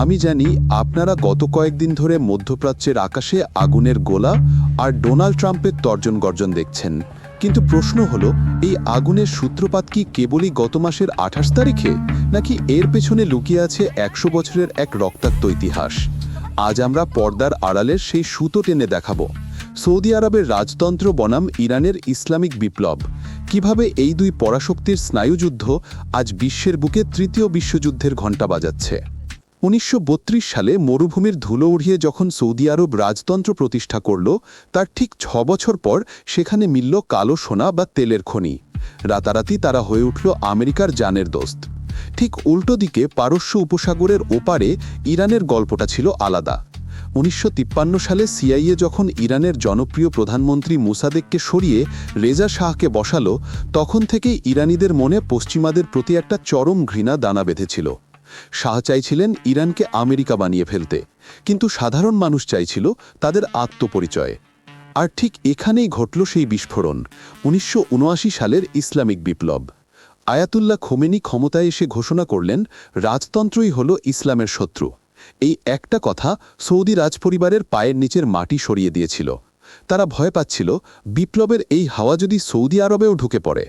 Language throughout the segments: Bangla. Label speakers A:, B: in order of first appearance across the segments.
A: আমি জানি আপনারা গত কয়েকদিন ধরে মধ্যপ্রাচ্যের আকাশে আগুনের গোলা আর ডোনাল্ড ট্রাম্পের তর্জন গর্জন দেখছেন, কিন্তু প্রশ্ন হলো এই আগুনের সূত্রপাত কি কেবলই গত মাসের ২৮ তারিখে, নাকি এর পেছনে লুকিয়ে আছে ১০০ বছরের এক রক্তাক্ত ইতিহাস? আজ আমরা পর্দার আড়ালের সেই সুতো টেনে দেখাবো সৌদি আরবের রাজতন্ত্র বনাম ইরানের ইসলামিক বিপ্লব, কিভাবে এই দুই পরাশক্তির স্নায়ুযুদ্ধ আজ বিশ্বের বুকে তৃতীয় বিশ্বযুদ্ধের ঘণ্টা বাজাচ্ছে। ১৯৩২ সালে মরুভূমির ধুলো উড়িয়ে যখন সৌদি আরব রাজতন্ত্র প্রতিষ্ঠা করল, তার ঠিক ৬ বছর পর সেখানে মিলল কালো সোনা বা তেলের খনি। রাতারাতি তারা হয়ে উঠল আমেরিকার জানের দোস্ত। ঠিক উল্টো দিকে পারস্য উপসাগরের ওপারে ইরানের গল্পটা ছিল আলাদা। ১৯৫৩ সালে সিআইএ যখন ইরানের জনপ্রিয় প্রধানমন্ত্রী মুসাদেককে সরিয়ে রেজা শাহকে বসালো, তখন থেকেই ইরানিদের মনে পশ্চিমাদের প্রতি একটা চরম ঘৃণা দানা বেঁধেছিল। শাহ চাইছিলেন ইরানকে আমেরিকা বানিয়ে ফেলতে, কিন্তু সাধারণ মানুষ চাইছিল তাদের আত্মপরিচয়। আর ঠিক এখানেই ঘটল সেই বিস্ফোরণ, ১৯৭৯ সালের ইসলামিক বিপ্লব। আয়াতুল্লাহ খোমেনি ক্ষমতায় এসে ঘোষণা করলেন, রাজতন্ত্রই হল ইসলামের শত্রু। এই একটা কথা সৌদি রাজপরিবারের পায়ের নিচের মাটি সরিয়ে দিয়েছিল। তারা ভয় পাচ্ছিল বিপ্লবের এই হাওয়া যদি সৌদি আরবেও ঢুকে পড়ে,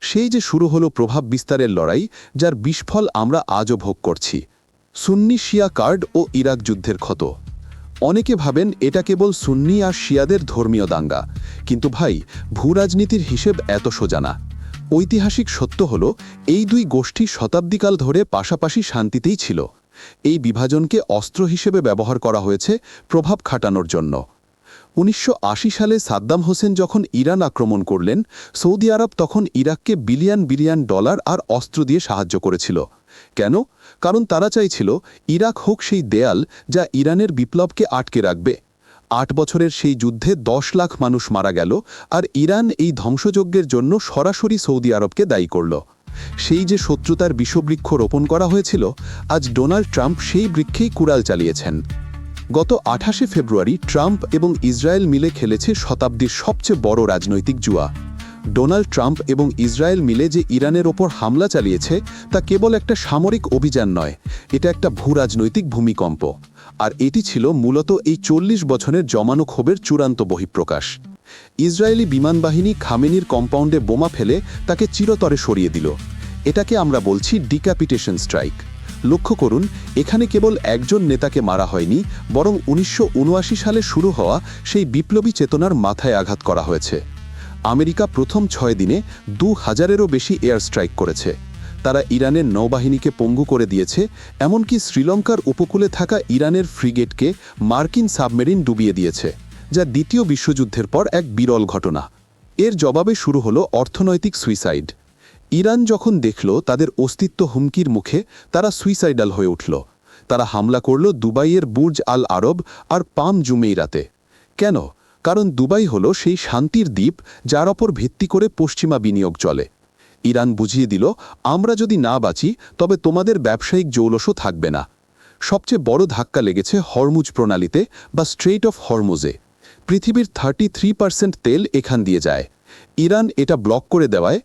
A: সেই যে শুরু হলো প্রভাব বিস্তারের লড়াই, যার বিস্ফল আমরা আজও ভোগ করছি। সুন্নি শিয়া কার্ড ও ইরাক যুদ্ধের ক্ষত। অনেকে ভাবেন এটা কেবল সুন্নি আর শিয়াদের ধর্মীয় দাঙ্গা, কিন্তু ভাই, ভূরাজনীতির হিসেব এত সোজা না। ঐতিহাসিক সত্য হল এই দুই গোষ্ঠী শতাব্দীকাল ধরে পাশাপাশি শান্তিতেই ছিল। এই বিভাজনকে অস্ত্র হিসেবে ব্যবহার করা হয়েছে প্রভাব খাটানোর জন্য। ১৯৮০ সালে সাদ্দাম হোসেন যখন ইরান আক্রমণ করলেন, সৌদি আরব তখন ইরাককে বিলিয়ন বিলিয়ন ডলার আর অস্ত্র দিয়ে সাহায্য করেছিল। কেন? কারণ তারা চাইছিল ইরাক হোক সেই দেয়াল যা ইরানের বিপ্লবকে আটকে রাখবে। ৮ বছরের সেই যুদ্ধে ১০ লাখ মানুষ মারা গেল, আর ইরান এই ধ্বংসযজ্ঞের জন্য সরাসরি সৌদি আরবকে দায়ী করল। সেই যে শত্রুতার বিষবৃক্ষ রোপণ করা হয়েছিল, আজ ডোনাল্ড ট্রাম্প সেই বৃক্ষেই কুড়াল চালিয়েছেন। গত ২৮শে ফেব্রুয়ারি ট্রাম্প এবং ইসরায়েল মিলে খেলেছে শতাব্দীর সবচেয়ে বড় রাজনৈতিক জুয়া। ডোনাল্ড ট্রাম্প এবং ইসরায়েল মিলে যে ইরানের ওপর হামলা চালিয়েছে, তা কেবল একটা সামরিক অভিযান নয়, এটা একটা ভূরাজনৈতিক ভূমিকম্প। আর এটি ছিল মূলত এই ৪০ বছরের জমানো ক্ষোভের চূড়ান্ত বহিঃপ্রকাশ। ইসরায়েলি বিমানবাহিনী খামেনির কম্পাউন্ডে বোমা ফেলে তাকে চিরতরে সরিয়ে দিল। এটাকে আমরা বলছি ডিক্যাপিটেশন স্ট্রাইক। লক্ষ্য করুন, এখানে কেবল একজন নেতাকে মারা হয়নি, বরং ১৯৭৯ সালে শুরু হওয়া সেই বিপ্লবী চেতনার মাথায় আঘাত করা হয়েছে। আমেরিকা প্রথম ৬ দিনে ২,০০০-এরও বেশি এয়ার স্ট্রাইক করেছে। তারা ইরানের নৌবাহিনীকে পঙ্গু করে দিয়েছে, এমনকি শ্রীলঙ্কার উপকূলে থাকা ইরানের ফ্রিগেটকে মার্কিন সাবমেরিন ডুবিয়ে দিয়েছে, যা দ্বিতীয় বিশ্বযুদ্ধের পর এক বিরল ঘটনা। এর জবাবে শুরু হলো অর্থনৈতিক সুইসাইড। ইরান যখন দেখল তাদের অস্তিত্ব হুমকির মুখে, তারা সুইসাইডাল হয়ে উঠল। তারা হামলা করল দুবাইয়ের বুর্জ আল আরব আর পাম জুমেইরাতে। কেন? কারণ দুবাই হল সেই শান্তির দ্বীপ যার ওপর ভিত্তি করে পশ্চিমা বিনিয়োগ চলে। ইরান বুঝিয়ে দিল, আমরা যদি না বাঁচি তবে তোমাদের ব্যবসায়িক জৌলসও থাকবে না। সবচেয়ে বড় ধাক্কা লেগেছে হরমুজ প্রণালীতে বা স্ট্রেইট অফ হরমুজে। পৃথিবীর 33% তেল এখান দিয়ে যায়। ইরান এটা ব্লক করে দেওয়ায়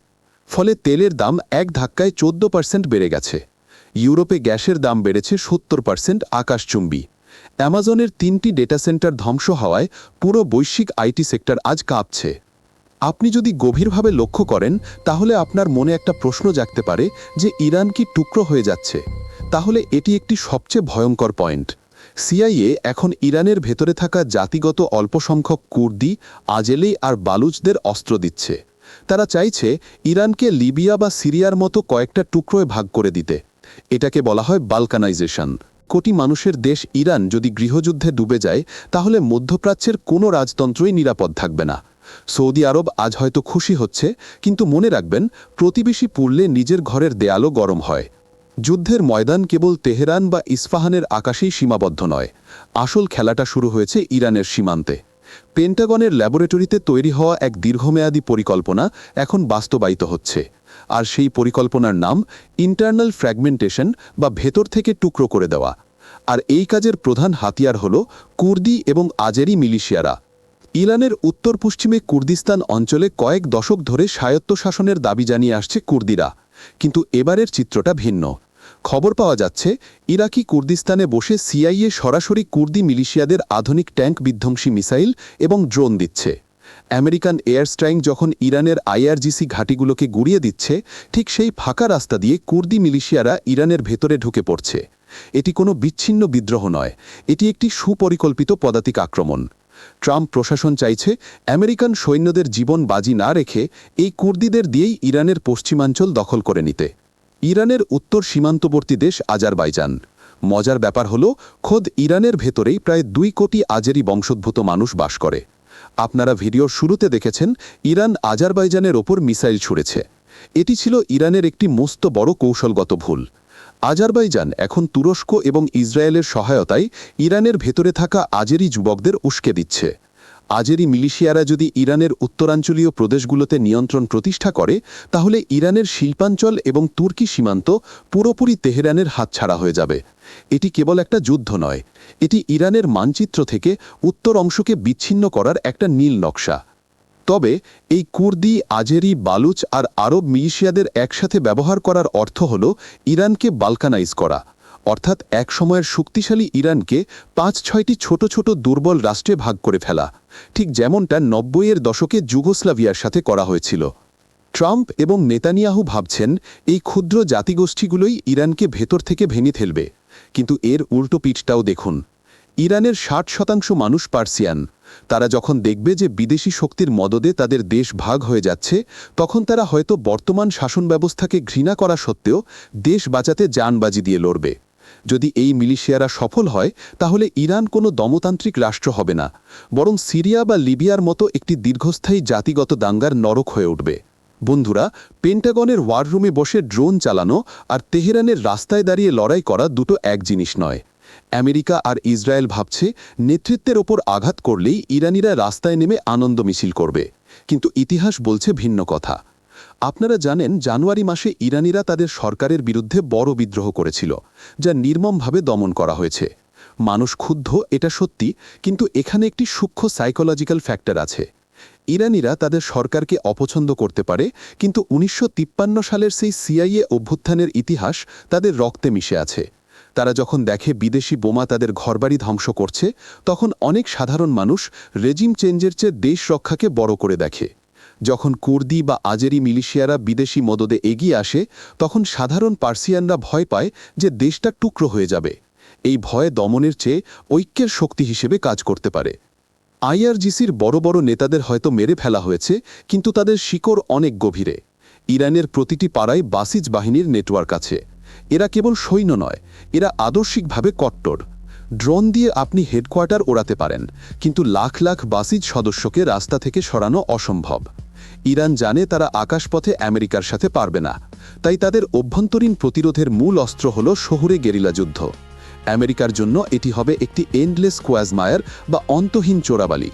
A: ফলে তেলের দাম এক ধাক্কায় 14% বেড়ে গেছে। ইউরোপে গ্যাসের দাম বেড়েছে 70%, আকাশচুম্বী। অ্যামাজনের ৩টি ডেটা সেন্টার ধ্বংস হওয়ায় পুরো বৈশ্বিক আইটি সেক্টর আজ কাঁপছে। আপনি যদি গভীরভাবে লক্ষ্য করেন, তাহলে আপনার মনে একটা প্রশ্ন জাগতে পারে যে ইরান কি টুকরো হয়ে যাচ্ছে? তাহলে এটি একটি সবচেয়ে ভয়ঙ্কর পয়েন্ট। সিআইএ এখন ইরানের ভেতরে থাকা জাতিগত অল্পসংখ্যক কুর্দি, আজেলি আর বালুচদের অস্ত্র দিচ্ছে। তারা চাইছে ইরানকে লিবিয়া বা সিরিয়ার মতো কয়েকটা টুকরোয় ভাগ করে দিতে। এটাকে বলা হয় বালকানাইজেশন। কোটি মানুষের দেশ ইরান যদি গৃহযুদ্ধে ডুবে যায়, তাহলে মধ্যপ্রাচ্যের কোনো রাজতন্ত্রই নিরাপদ থাকবে না। সৌদি আরব আজ হয়তো খুশি হচ্ছে, কিন্তু মনে রাখবেন, প্রতিবেশী পুড়লে নিজের ঘরের দেয়ালও গরম হয়। যুদ্ধের ময়দান কেবল তেহরান বা ইস্পাহানের আকাশেই সীমাবদ্ধ নয়। আসল খেলাটা শুরু হয়েছে ইরানের সীমান্তে। পেন্টাগনের ল্যাবরেটরিতে তৈরি হওয়া এক দীর্ঘমেয়াদী পরিকল্পনা এখন বাস্তবায়িত হচ্ছে। আর সেই পরিকল্পনার নাম ইন্টারনাল ফ্র্যাগমেন্টেশন বা ভেতর থেকে টুকরো করে দেওয়া। আর এই কাজের প্রধান হাতিয়ার হল কুর্দি এবং আজেরি মিলিশিয়ারা। ইরানের উত্তর পশ্চিমে কুর্দিস্তান অঞ্চলে কয়েক দশক ধরে স্বায়ত্তশাসনের দাবি জানিয়ে আসছে কুর্দিরা। কিন্তু এবারের চিত্রটা ভিন্ন। খবর পাওয়া যাচ্ছে ইরাকি কুর্দিস্তানে বসে সিআইএ সরাসরি কুর্দি মিলিশিয়াদের আধুনিক ট্যাঙ্ক বিধ্বংসী মিসাইল এবং ড্রোন দিচ্ছে। আমেরিকান এয়ার স্ট্রাইক যখন ইরানের আইআরজিসি ঘাঁটিগুলোকে গুড়িয়ে দিচ্ছে, ঠিক সেই ফাঁকা রাস্তা দিয়ে কুর্দি মিলিশিয়ারা ইরানের ভেতরে ঢুকে পড়ছে। এটি কোনো বিচ্ছিন্ন বিদ্রোহ নয়, এটি একটি সুপরিকল্পিত পদাতিক আক্রমণ। ট্রাম্প প্রশাসন চাইছে আমেরিকান সৈন্যদের জীবন বাজি না রেখে এই কুর্দিদের দিয়েই ইরানের পশ্চিমাঞ্চল দখল করে নিতে। ইরানের উত্তর সীমান্তবর্তী দেশ আজারবাইজান। মজার ব্যাপার হল, খোদ ইরানের ভেতরেই প্রায় 2 কোটি আজেরি বংশোদ্ভূত মানুষ বাস করে। আপনারা ভিডিওর শুরুতে দেখেছেন ইরান আজারবাইজানের ওপর মিসাইল ছুড়েছে। এটি ছিল ইরানের একটি মস্ত বড় কৌশলগত ভুল। আজারবাইজান এখন তুরস্ক এবং ইসরায়েলের সহায়তায় ইরানের ভেতরে থাকা আজেরি যুবকদের উস্কে দিচ্ছে। আজেরি মিলিশিয়ারা যদি ইরানের উত্তরাঞ্চলীয় প্রদেশগুলোতে নিয়ন্ত্রণ প্রতিষ্ঠা করে, তাহলে ইরানের শিল্পাঞ্চল এবং তুর্কি সীমান্ত পুরোপুরি তেহরানের হাতছাড়া হয়ে যাবে। এটি কেবল একটা যুদ্ধ নয়, এটি ইরানের মানচিত্র থেকে উত্তর অংশকে বিচ্ছিন্ন করার একটা নীল নকশা। তবে এই কুর্দি, আজেরি, বালুচ আর আরব মিলিশিয়াদের একসাথে ব্যবহার করার অর্থ হল ইরানকে বালকানাইজ করা, অর্থাৎ এক সময়ের শক্তিশালী ইরানকে 5-6টি ছোট ছোট দুর্বল রাষ্ট্রে ভাগ করে ফেলা, ঠিক যেমনটা 90-এর দশকে যুগোস্লাভিয়ার সাথে করা হয়েছিল। ট্রাম্প এবং নেতানিয়াহু ভাবছেন এই ক্ষুদ্র জাতিগোষ্ঠীগুলোই ইরানকে ভেতর থেকে ভেঙে ফেলবে, কিন্তু এর উল্টো পিঠটাও দেখুন। ইরানের 60% মানুষ পার্সিয়ান। তারা যখন দেখবে যে বিদেশি শক্তির মদদে তাদের দেশ ভাগ হয়ে যাচ্ছে, তখন তারা হয়তো বর্তমান শাসন ব্যবস্থাকে ঘৃণা করা সত্ত্বেও দেশ বাঁচাতে জানবাজি দিয়ে লড়বে। যদি এই মিলিশিয়ারা সফল হয়, তাহলে ইরান কোনো দমতান্ত্রিক রাষ্ট্র হবে না, বরং সিরিয়া বা লিবিয়ার মতো একটি দীর্ঘস্থায়ী জাতিগত দাঙ্গার নরক হয়ে উঠবে। বন্ধুরা, পেন্টাগনের ওয়ার রুমে বসে ড্রোন চালানো আর তেহরানের রাস্তায় দাঁড়িয়ে লড়াই করা দুটো এক জিনিস নয়। আমেরিকা আর ইসরায়েল ভাবছে নেতৃত্বের ওপর আঘাত করলেই ইরানিরা রাস্তায় নেমে আনন্দ মিছিল করবে, কিন্তু ইতিহাস বলছে ভিন্ন কথা। আপনারা জানেন, জানুয়ারি মাসে ইরানিরা তাদের সরকারের বিরুদ্ধে বড় বিদ্রোহ করেছিল, যা নির্মমভাবে দমন করা হয়েছে। মানুষ ক্ষুব্ধ, এটা সত্যি, কিন্তু এখানে একটি সূক্ষ্ম সাইকোলজিক্যাল ফ্যাক্টর আছে। ইরানিরা তাদের সরকারকে অপছন্দ করতে পারে, কিন্তু 1953 সালের সেই সিআইএ অভ্যুত্থানের ইতিহাস তাদের রক্তে মিশে আছে। তারা যখন দেখে বিদেশি বোমা তাদের ঘরবাড়ি ধ্বংস করছে, তখন অনেক সাধারণ মানুষ রেজিম চেঞ্জের চেয়ে দেশ রক্ষাকে বড় করে দেখে। যখন কুর্দি বা আজেরি মিলিশিয়ারা বিদেশি মদদে এগিয়ে আসে, তখন সাধারণ পার্সিয়ানরা ভয় পায় যে দেশটা টুকরো হয়ে যাবে। এই ভয় দমনের চেয়ে ঐক্যের শক্তি হিসেবে কাজ করতে পারে। আইআরজিসির বড় বড় নেতাদের হয়তো মেরে ফেলা হয়েছে, কিন্তু তাদের শিকড় অনেক গভীরে। ইরানের প্রতিটি পাড়ায় বাসিজ বাহিনীর নেটওয়ার্ক আছে। এরা কেবল সৈন্য নয়, এরা আদর্শিকভাবে কট্টর। ড্রোন দিয়ে আপনি হেডকোয়ার্টার ওড়াতে পারেন, কিন্তু লাখ লাখ বাসিজ সদস্যকে রাস্তা থেকে সরানো অসম্ভব। ইরান জানে তারা আকাশপথে আমেরিকার সাথে পারবে না, তাই তাদের অভ্যন্তরীণ প্রতিরোধের মূল অস্ত্র হল শহুরে গেরিলা যুদ্ধ। আমেরিকার জন্য এটি হবে একটি এন্ডলেস কোয়াজমায়ার বা অন্তহীন চোরাবালি।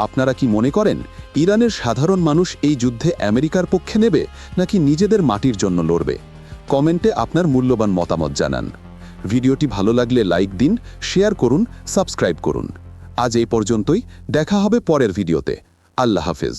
A: আপনারা কি মনে করেন ইরানের সাধারণ মানুষ এই যুদ্ধে আমেরিকার পক্ষে নেবে, নাকি নিজেদের মাটির জন্য লড়বে? কমেন্টে আপনার মূল্যবান মতামত জানান। ভিডিওটি ভালো লাগলে লাইক দিন, শেয়ার করুন, সাবস্ক্রাইব করুন। আজ এই পর্যন্তই, দেখা হবে পরের ভিডিওতে। আল্লাহ হাফেজ।